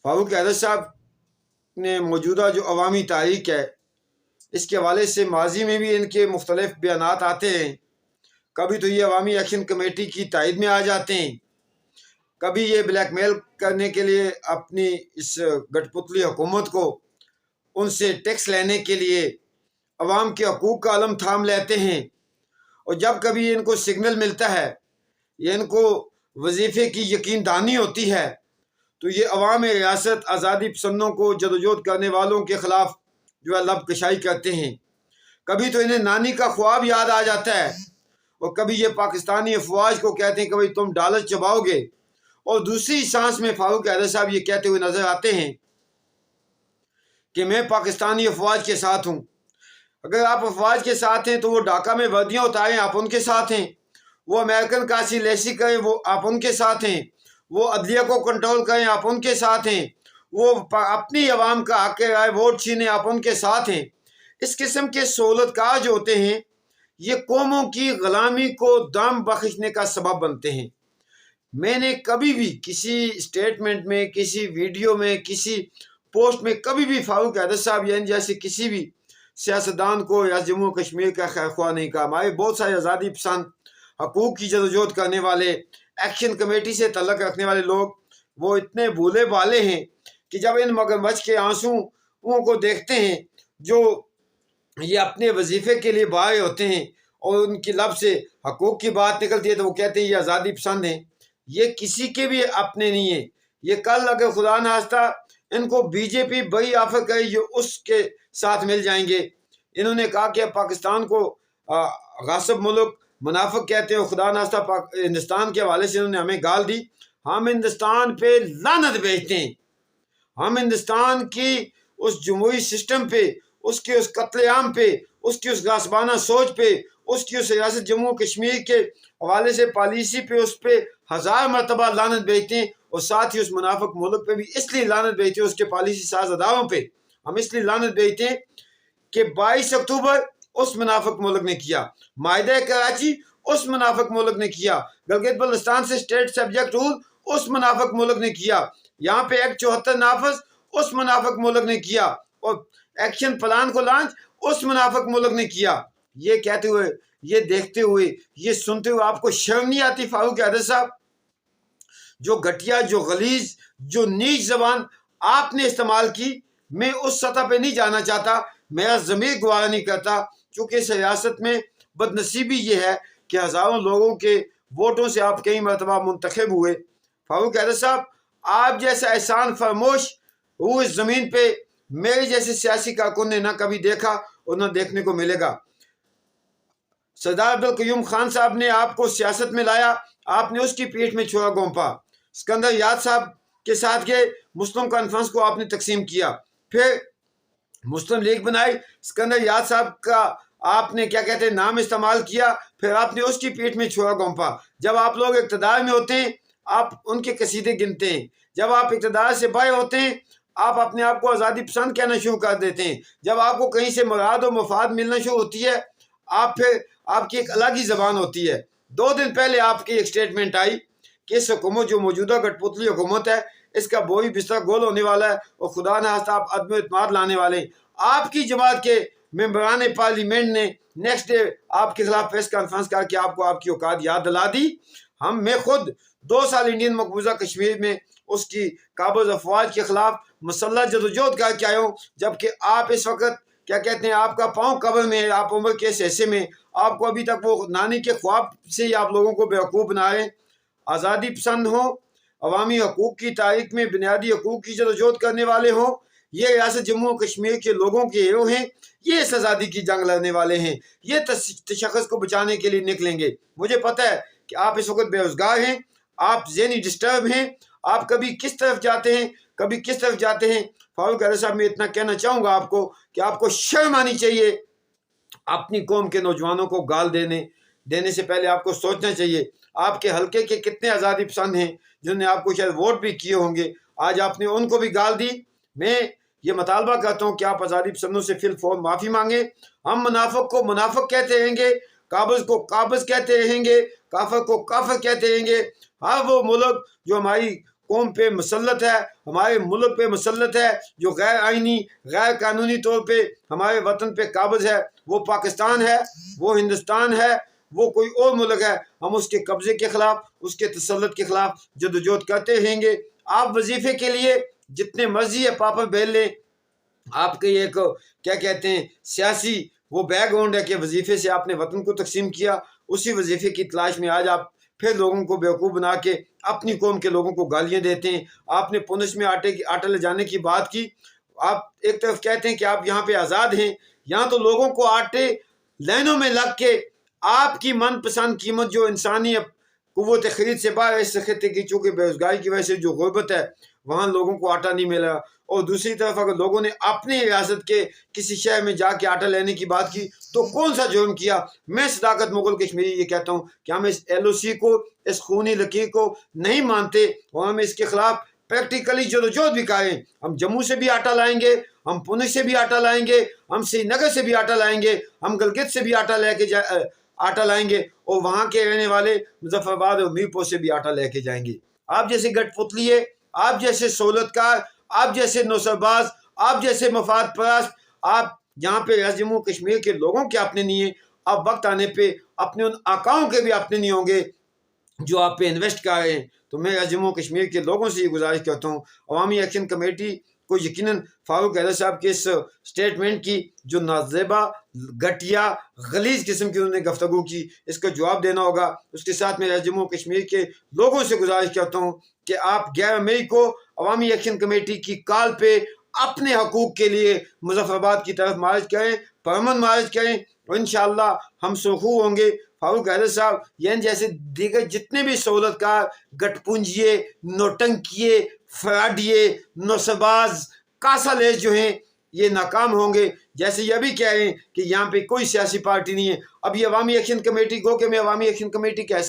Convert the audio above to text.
फारूक हैदर साहब ने मौजूदा जो अवामी तारीख है इसके हवाले से माजी में भी इनके मुख्तलिफ बयानात आते हैं। कभी तो ये अवामी एक्शन कमेटी की तायद में आ जाते हैं, कभी ये ब्लैकमेल करने के लिए अपनी इस गठपुतली हुकूमत को उनसे टैक्स लेने के लिए अवाम के हकूक़ का अलम थाम लेते हैं। और जब कभी इनको सिग्नल मिलता है या इनको वजीफ़े की यकीन दहानी होती है तो ये अवाम रियासत आज़ादी पसंदों को जदोजहद करने वालों के ख़िलाफ़ जो है लब कशाई करते हैं। कभी तो इन्हें नानी का ख्वाब याद आ जाता है और कभी ये पाकिस्तानी अफवाज को कहते हैं कि भाई तुम डॉलर चबाओगे, और दूसरी सांस में फारूक हैदर साहब ये कहते हुए नजर आते हैं कि मैं पाकिस्तानी अफवाज के साथ हूँ। अगर आप अफवाज के साथ हैं तो वो ढाका में वर्दियाँ उतारें, आप उनके साथ हैं। वो अमेरिकन काशी लेसी करें, वो आप उनके साथ हैं। वो अदलिया को कंट्रोल करें, आप उनके साथ हैं। वो अपनी अवाम का हक राय वोट छीने, आप उनके साथ हैं। इस किस्म के सहूलतकार जो होते हैं ये कौमों की ग़ुलामी को दाम बख्शने का सबब बनते हैं। मैंने कभी भी किसी स्टेटमेंट में, किसी वीडियो में, किसी पोस्ट में कभी भी फारूक हैदर साहब या जैसे किसी भी सियासतदान को या जम्मू कश्मीर का खैर ख्वाह नहीं कहा। हमारे बहुत सारे आज़ादी पसंद हकूक़ की जदोजहद करने वाले, एक्शन कमेटी से तल्लुक़ रखने वाले लोग वो इतने भूले भाले हैं कि जब इन मगरमच्छ के आंसुओं को देखते हैं जो ये अपने वजीफ़े के लिए बाहर होते हैं और उनकी लब से हकूक़ की बात निकलती है तो वो कहते हैं ये आज़ादी पसंद हैं। ये किसी के भी अपने नहीं है। ये कल अगर खुदा न खास्ता इनको बीजेपी बड़ी ऑफर करे जो उसके साथ मिल जाएंगे। इन्होंने कहा कि पाकिस्तान को गासिब मुल्क मुनाफिक कहते हैं। खुदा न खास्ता हिंदुस्तान के हवाले से इन्होंने हमें गाल दी। हम हिंदुस्तान पे लानत भेजते हैं। हम हिंदुस्तान की उस जमहूरी सिस्टम पे, उसके उस कत्लेआम पे, उसकी उस गासबाना सोच पे, उसकी उस रियासत जम्मू कश्मीर के हवाले से पॉलिसी पे, उस पे 1000 मरतबा लानत भेजते हैं। और साथ ही उस मुनाफिक मुल्क पे भी इसलिए लानत भेजते हैं, उसके पॉलिसी साज अदारों पे हम इसलिए लानत भेजते हैं कि 22 अक्टूबर उस मुनाफिक मुल्क ने किया, माहिदा कराची उस मुनाफिक मुल्क ने किया, गिलगित बल्तिस्तान से स्टेट सब्जेक्ट रूल उस मुनाफिक मुल्क ने किया, यहाँ पे एक्ट 74 नाफज उस मुनाफिक मुल्क ने किया, और एक्शन प्लान को लॉन्च उस मुनाफिक मुल्क ने किया। ये कहते हुए, ये देखते हुए, ये सुनते हुए आपको शर्म नहीं आती फारूक हैदर साहब? जो घटिया, जो गलीज, जो नीच जबान आपने इस्तेमाल की, मैं उस सतह पे नहीं जाना चाहता, मेरा ज़मीर गवारा नहीं करता। चूँकि इस रियासत में बदनसीबी ये है कि हज़ारों लोगों के वोटों से आप कई मरतबा मुंतखब हुए। फारूक हैदर साहब, आप जैसा एहसान फरामोश वो इस ज़मीन पे मेरे जैसे सियासी कारकुन ने ना कभी देखा और ना देखने को मिलेगा। सरदार अब्दुल कयूम खान साहब ने आपको सियासत में लाया, आपने उसकी पीठ में छुरा गोंपा। सिकंदर याद साहब के साथ गए, मुस्लिम कॉन्फ्रेंस को आपने तकसीम किया, फिर मुस्लिम लीग बनाई, सिकंदर याद साहब का आपने क्या कहते हैं नाम इस्तेमाल किया, फिर आपने उसकी पीठ में छुरा गोंपा। जब आप लोग इक़्तिदार में होते हैं आप उनके कसीदे गिनते हैं, जब आप इक़्तिदार से बाहर होते हैं आप अपने आप को आज़ादी पसंद कहना शुरू कर देते हैं। जब आपको कहीं से मुराद और मफाद मिलना शुरू होती है आप फिर आपकी एक अलग ही ज़बान होती है। 2 दिन पहले आपकी एक स्टेटमेंट आई कि इस हुकूमत जो मौजूदा गठपुतली हुकूमत है इसका बोई बिस्तर गोल होने वाला है और खुदा न खास्ता आप अदम एतमाद लाने वाले हैं। आपकी जमात के मेंबरान पार्लियामेंट ने नेक्स्ट डे आपके खिलाफ प्रेस कॉन्फ्रेंस करके आपको आपकी औकात याद दिला दी। मैं खुद 2 साल इंडियन मकबूजा कश्मीर में उसकी काबिज अफवाज के खिलाफ मसल्लह जदोजहद करके आया हूँ, जबकि आप इस वक्त क्या कहते हैं आपका पाँव कब्र में है, आप उम्र के ऐसे में आपको अभी तक वो नानी के ख्वाब से ही आप लोगों को बेवकूफ़ बना रहे हैं। आज़ादी पसंद हो, अवामी हकूक़ की तारीख में बुनियादी हकूक़ की जदोजहद करने वाले हों, ये रियासत जम्मू कश्मीर के लोगों के हीरो हैं, ये इस आज़ादी की जंग लड़ने वाले हैं, ये तशख़्ख़ुस को बचाने के लिए निकलेंगे। मुझे पता है कि आप इस वक्त बेरोज़गार हैं, आप ज़हनी डिस्टर्ब हैं, आप कभी किस तरफ जाते हैं कभी किस तरफ जाते हैं। फारूक हैदर साहब, मैं इतना कहना चाहूँगा आपको कि आपको शर्म आनी चाहिए। अपनी कौम के नौजवानों को गाल देने से पहले आपको सोचना चाहिए आपके हल्के के कितने आज़ादी पसंद हैं जिन्होंने आपको शायद वोट भी किए होंगे, आज आपने उनको भी गाल दी। मैं ये मुतालबा करता हूँ कि आप आज़ादी पसंदों से फिल फौर माफ़ी मांगे। हम मुनाफिक को मुनाफिक कहते रहेंगे, काबिज को काबिज कहते रहेंगे, काफिर को काफिर कहते रहेंगे। हर वो मुल्क जो हमारी قوم پہ مسلط ہے، ہمارے ملک پہ مسلط ہے، جو غیر آئینی غیر قانونی طور پہ ہمارے وطن پہ قابض ہے، وہ پاکستان ہے، وہ ہندوستان ہے، وہ کوئی اور ملک ہے، ہم اس کے قبضے کے خلاف، اس کے تسلط کے خلاف جدوجہد کرتے رہیں گے۔ آپ وظیفے کے لیے جتنے مرضی ہے پاپا بیل لیں، آپ کے ایک کیا کہتے ہیں سیاسی وہ بیک گراؤنڈ ہے کہ وظیفے سے آپ نے وطن کو تقسیم کیا، اسی وظیفے کی تلاش میں آج آپ پھر لوگوں کو بیوقوف بنا کے اپنی قوم کے لوگوں کو گالیاں دیتے ہیں۔ آپ نے پونچھ میں آٹا لے جانے کی بات کی، آپ ایک طرف کہتے ہیں کہ آپ یہاں پہ آزاد ہیں، یہاں تو لوگوں کو آٹے لائنوں میں لگ کے آپ کی من پسند قیمت جو انسانی قوت خرید سے باہر اس خطے کی چونکہ بے روزگاری کی وجہ سے جو غربت ہے وہاں لوگوں کو آٹا نہیں ملا، اور دوسری طرف اگر لوگوں نے اپنی ریاست کے کسی شہر میں جا کے آٹا لینے کی بات کی تو کون سا جرم کیا؟ میں صداقت مغل کشمیری یہ کہتا ہوں کہ ہم اس ایل او سی کو، اس خونی لکیر کو نہیں مانتے، اور ہم اس کے خلاف پریکٹیکلی جدوجہد بھی کریں۔ ہم جموں سے بھی آٹا لائیں گے، ہم پونے سے بھی آٹا لائیں گے، ہم سری نگر سے بھی آٹا لائیں گے، ہم گلگت سے بھی آٹا لائیں گے، اور وہاں کے رہنے والے مظفر آباد اور میرپور سے بھی آٹا لے کے جائیں گے۔ آپ جیسے گٹ پتلیے، آپ جیسے سہولت کار، آپ جیسے نوسرباز، آپ جیسے مفاد پرست، آپ یہاں پہ ریاست جموں کشمیر کے لوگوں کے اپنے نہیں ہیں، اب وقت آنے پہ اپنے ان آقاؤں کے بھی اپنے نہیں ہوں گے جو آپ پہ انویسٹ کر رہے ہیں۔ تو میں ریاست جموں کشمیر کے لوگوں سے یہ گزارش کرتا ہوں، عوامی ایکشن کمیٹی کو یقیناً فاروق حیدر صاحب کے اس سٹیٹمنٹ کی جو نازیبا گھٹیا غلیظ قسم کی انہوں نے گفتگو کی، اس کا جواب دینا ہوگا۔ اس کے ساتھ میں ریاست جموں کشمیر کے لوگوں سے گزارش کرتا ہوں کہ آپ 11 مئی کو عوامی ایکشن کمیٹی کی کال پہ اپنے حقوق کے لیے مظفر آباد کی طرف مارچ کریں، پرامن مارچ کریں، اور انشاءاللہ ہم سرخو ہوں گے۔ فاروق حیدر صاحب یہ جیسے دیگر جتنے بھی سہولت کار گٹ پونجیے، نوٹنکیے، فراڈیے، نوسباز، کاسا لیس جو ہیں یہ ناکام ہوں گے۔ جیسے یہ بھی کہہ رہے ہیں کہ یہاں پہ کوئی سیاسی پارٹی نہیں ہے، اب یہ عوامی ایکشن کمیٹی کو کہ میں عوامی ایکشن کمیٹی کے